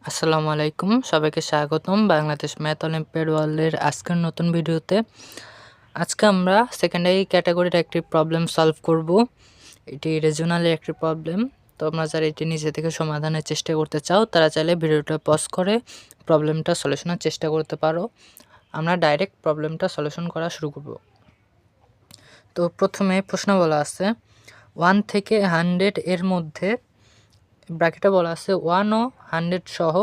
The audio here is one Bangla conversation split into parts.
আসসালামু আলাইকুম, সবাইকে স্বাগতম বাংলাদেশ ম্যাথ অলিম্পিয়াড ওয়ার্ল্ডের আজকের নতুন ভিডিওতে। আজকে আমরা সেকেন্ডারি ক্যাটাগরির একটি প্রবলেম সলভ করব। এটি রিজনালের একটি প্রবলেম। তোমরা যারা এটি নিজে থেকে সমাধানের চেষ্টা করতে চাও তারা চাইলে ভিডিওটা পজ করে প্রবলেমটা সলিউশনের চেষ্টা করতে পারো। আমরা ডাইরেক্ট প্রবলেমটা সলিউশন করা শুরু করব। তো প্রথমে প্রশ্ন বলা আছে 1 থেকে 100 এর মধ্যে ব্র্যাকেটে বলা আছে 1 ও 100 সহ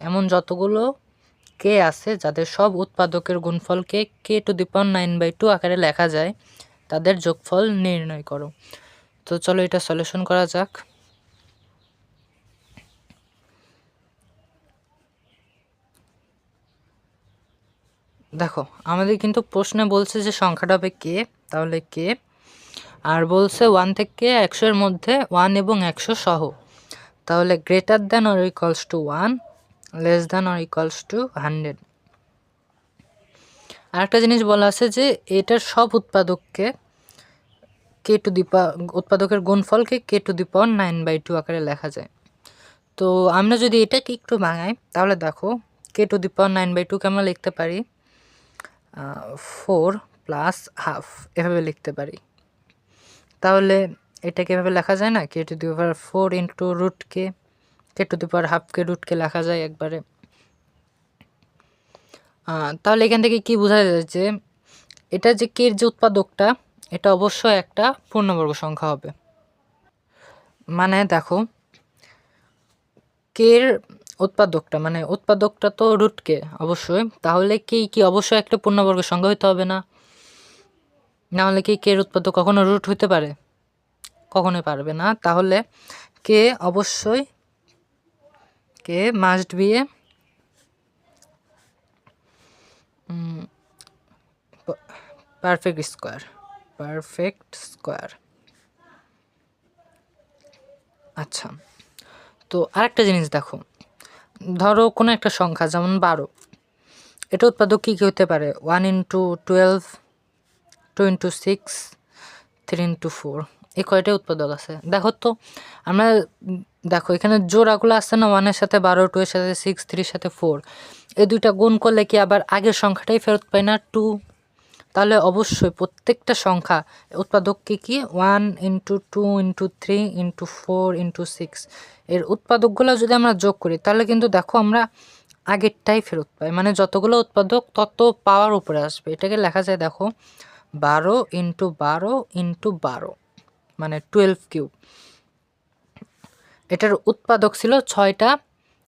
এমন যতগুলো কে আছে যাদের সব উৎপাদকের গুণফলকে k⁴ আকারে লেখা যায় তাদের যোগফল নির্ণয় করো। তো চলো এটা সলিউশন করা যাক। দেখো আমাদের কিন্তু প্রশ্নে বলছে যে সংখ্যাটা হবে কে, তাহলে কে, আর বলছে 1 থেকে 100 এর মধ্যে 1 এবং 100 সহ, তাহলে greater than or equals to 1, less than or equals to 100। আরেকটা জিনিস বলা আছে যে এটার সব উৎপাদককে উৎপাদকের গুণফলকে k⁴ আকারে লেখা যায়। তো আমরা যদি এটাকে একটু ভাঙাই তাহলে দেখো k⁴কে আমরা লিখতে পারি 4 প্লাস হাফ, এভাবে লিখতে পারি। তাহলে এটাকে এভাবে লেখা যায় না, k⁴ ইন্টু রুটকে, k⁴ রুটকে লেখা যায় একবারে। তাহলে এখান থেকে কি বোঝা যায় যে এটা যে কের যে উৎপাদকটা এটা অবশ্যই একটা পূর্ণবর্গ সংখ্যা হবে। মানে দেখো কের উৎপাদকটা মানে উৎপাদকটা তো রুটকে অবশ্যই, তাহলে কি অবশ্যই একটা পূর্ণবর্গ সংখ্যা হইতে হবে না? না হলে কি কের উৎপাদক কখনো রুট হইতে পারে? কখনোই পারবে না। তাহলে কে অবশ্যই must B A perfect square. আচ্ছা, তো আরেকটা জিনিস দেখো, ধরো কোনো একটা সংখ্যা যেমন 12, এটা উৎপাদক কী হতে পারে? 1 × 12, 2 × 6, 3 × 4, এই কয়টা উৎপাদক আছে দেখো তো। আমরা দেখো এখানে জোড়াগুলো আসছে না, 1 এর সাথে 12, 2 এর সাথে 6, 3 এর সাথে 4, এই দুইটা গুণ করলে কি আবার আগের সংখ্যাটাই ফেরত পাই না, 2? তাহলে অবশ্যই প্রত্যেকটা সংখ্যা উৎপাদক কি 1 × 2 × 3 × 4 × 6, এর উৎপাদকগুলো যদি আমরা যোগ করি তাহলে কিন্তু দেখো আমরা আগেরটাই ফেরত পাই, মানে যতগুলো উৎপাদক তত পাওয়ার উপরে আসবে। এটাকে লেখা যায় দেখো 12 × 12 × 12, মানে 12 কিউব। এটার উৎপাদক ছিল 6টা